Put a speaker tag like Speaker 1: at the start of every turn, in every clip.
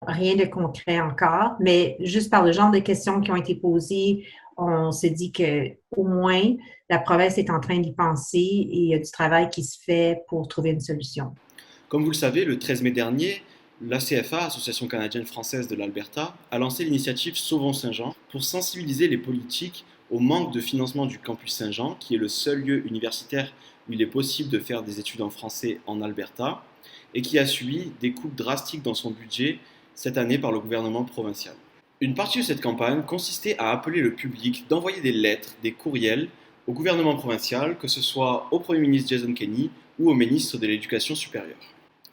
Speaker 1: rien de concret encore, mais juste par le genre de questions qui ont été posées, on se dit que au moins la province est en train d'y penser et il y a du travail qui se fait pour trouver une solution.
Speaker 2: Comme vous le savez, le 13 mai dernier, l'ACFA, Association canadienne-française de l'Alberta, a lancé l'initiative Sauvons Saint-Jean pour sensibiliser les politiques au manque de financement du campus Saint-Jean, qui est le seul lieu universitaire où il est possible de faire des études en français en Alberta, et qui a subi des coupes drastiques dans son budget cette année par le gouvernement provincial. Une partie de cette campagne consistait à appeler le public d'envoyer des lettres, des courriels au gouvernement provincial, que ce soit au Premier ministre Jason Kenney ou au ministre de l'Éducation supérieure.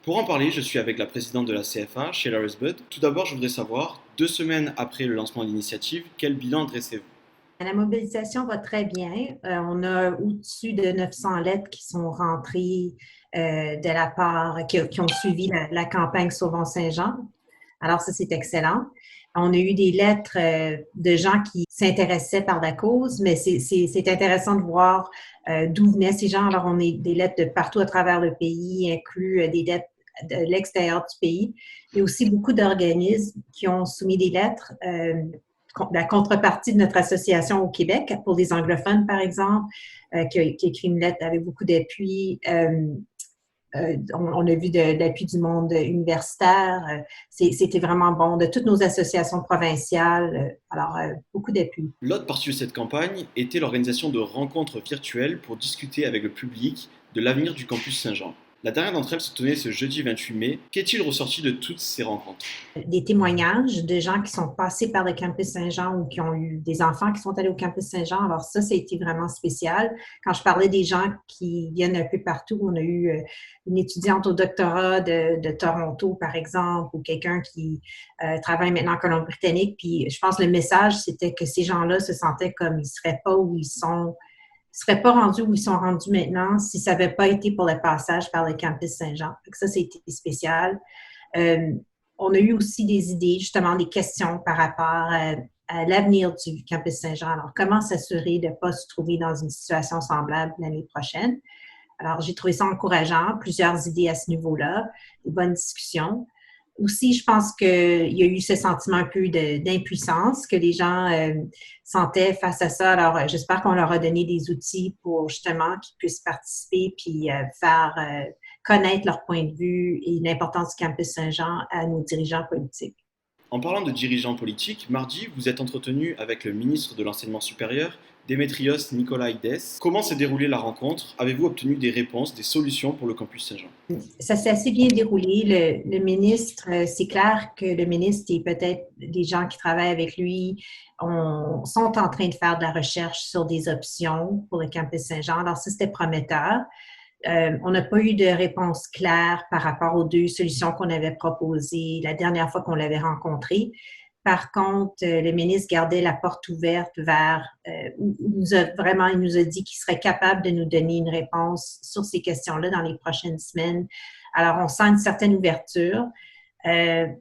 Speaker 2: Pour en parler, je suis avec la présidente de la CFA, Sheila Resbud. Tout d'abord, je voudrais savoir, 2 semaines après le lancement de l'initiative, quel bilan dressez-vous?
Speaker 1: La mobilisation va très bien. On a au-dessus de 900 lettres qui sont rentrées de la part, qui ont suivi la campagne Sauvons Saint-Jean. Alors ça, c'est excellent. On a eu des lettres de gens qui s'intéressaient par la cause, mais c'est intéressant de voir d'où venaient ces gens. Alors, on a des lettres de partout à travers le pays, inclus des lettres de l'extérieur du pays. Il y a aussi beaucoup d'organismes qui ont soumis des lettres. La contrepartie de notre association au Québec, pour les anglophones, par exemple, qui a écrit une lettre avec beaucoup d'appui. On a vu de l'appui du monde universitaire. C'était vraiment bon, de toutes nos associations provinciales. Alors, beaucoup d'appui.
Speaker 2: L'autre partie de cette campagne était l'organisation de rencontres virtuelles pour discuter avec le public de l'avenir du campus Saint-Jean. La dernière d'entre elles se tenait ce jeudi 28 mai. Qu'est-il ressorti de toutes ces rencontres?
Speaker 1: Des témoignages de gens qui sont passés par le campus Saint-Jean ou qui ont eu des enfants qui sont allés au campus Saint-Jean. Alors ça a été vraiment spécial. Quand je parlais des gens qui viennent un peu partout, on a eu une étudiante au doctorat de Toronto, par exemple, ou quelqu'un qui travaille maintenant en Colombie-Britannique. Puis je pense que le message, c'était que ces gens-là se sentaient comme ils ne seraient pas où ils sont, ils seraient pas rendus où ils sont rendus maintenant si ça n'avait pas été pour le passage par le campus Saint-Jean. Donc ça, c'était spécial. Euh, on a eu aussi des idées, justement, des questions par rapport à l'avenir du campus Saint-Jean. Alors, comment s'assurer de ne pas se trouver dans une situation semblable l'année prochaine? Alors, j'ai trouvé ça encourageant, plusieurs idées à ce niveau-là, des bonnes discussions. Aussi, je pense qu'il y a eu ce sentiment un peu d'impuissance que les gens sentaient face à ça. Alors, j'espère qu'on leur a donné des outils pour justement qu'ils puissent participer puis faire connaître leur point de vue et l'importance du campus Saint-Jean à nos dirigeants politiques.
Speaker 2: En parlant de dirigeants politiques, mardi, vous êtes entretenu avec le ministre de l'Enseignement supérieur, Démétrios Nicolaides. Comment s'est déroulée la rencontre? Avez-vous obtenu des réponses, des solutions pour le campus Saint-Jean?
Speaker 1: Ça s'est assez bien déroulé. Le ministre, c'est clair que le ministre et peut-être les gens qui travaillent avec lui sont en train de faire de la recherche sur des options pour le campus Saint-Jean. Alors ça, c'était prometteur. On n'a pas eu de réponse claire par rapport aux deux solutions qu'on avait proposées la dernière fois qu'on l'avait rencontré. Par contre, le ministre gardait la porte ouverte vers, il nous a dit qu'il serait capable de nous donner une réponse sur ces questions-là dans les prochaines semaines. Alors, on sent une certaine ouverture.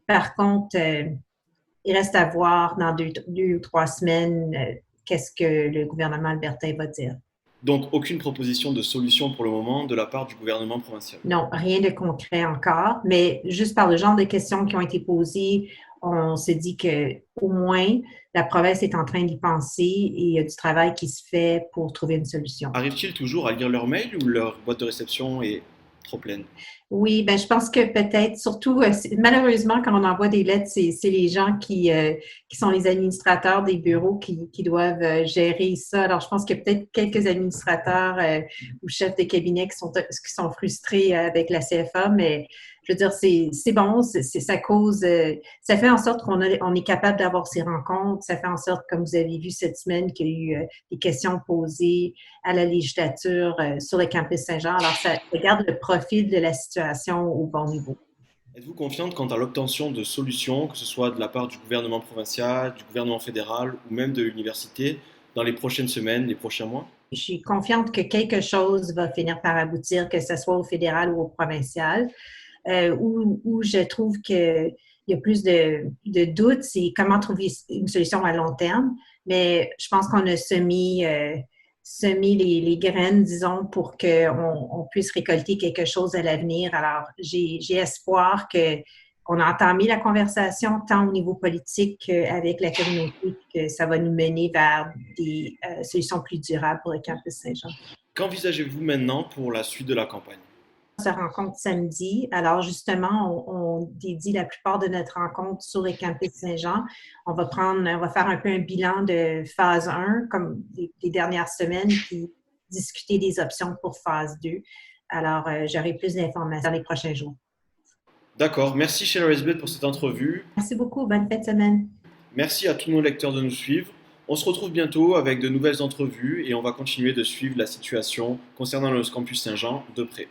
Speaker 1: Par contre, il reste à voir dans deux ou trois semaines qu'est-ce que le gouvernement albertain va dire.
Speaker 2: Donc, aucune proposition de solution pour le moment de la part du gouvernement provincial.
Speaker 1: Non, rien de concret encore, mais juste par le genre de questions qui ont été posées, on se dit que au moins la province est en train d'y penser et il y a du travail qui se fait pour trouver une solution.
Speaker 2: Arrive-t-il toujours à lire leurs mails ou leur boîte de réception est trop pleine?
Speaker 1: Oui, ben je pense que peut-être, surtout, malheureusement, quand on envoie des lettres, c'est les gens qui sont les administrateurs des bureaux qui doivent gérer ça. Alors, je pense qu'il y a peut-être quelques administrateurs ou chefs de cabinet qui sont frustrés avec la CFA, mais je veux dire, c'est bon, ça cause, ça fait en sorte on est capable d'avoir ces rencontres, ça fait en sorte, comme vous avez vu cette semaine, qu'il y a eu des questions posées à la législature sur le campus Saint-Jean. Alors, ça regarde le profil de la situation au bon niveau.
Speaker 2: Êtes-vous confiante quant à l'obtention de solutions, que ce soit de la part du gouvernement provincial, du gouvernement fédéral ou même de l'université, dans les prochaines semaines, les prochains mois?
Speaker 1: Je suis confiante que quelque chose va finir par aboutir, que ce soit au fédéral ou au provincial. Où je trouve qu'il y a plus de doutes, c'est comment trouver une solution à long terme. Mais je pense qu'on a semé les graines, disons, pour qu'on puisse récolter quelque chose à l'avenir. Alors, j'ai espoir que on a entamé la conversation tant au niveau politique qu'avec la communauté, que ça va nous mener vers des solutions plus durables pour le campus Saint-Jean.
Speaker 2: Qu'envisagez-vous maintenant pour la suite de la campagne?
Speaker 1: On se rencontre samedi. Alors, justement, on dédie la plupart de notre rencontre sur le campus Saint-Jean. On va faire un peu un bilan de phase 1, comme les dernières semaines, puis discuter des options pour phase 2. Alors, j'aurai plus d'informations dans les prochains jours.
Speaker 2: D'accord, merci Sheila Resbeth pour cette entrevue.
Speaker 1: Merci beaucoup. Bonne fin de semaine.
Speaker 2: Merci à tous nos lecteurs de nous suivre. On se retrouve bientôt avec de nouvelles entrevues et on va continuer de suivre la situation concernant le campus Saint-Jean de près.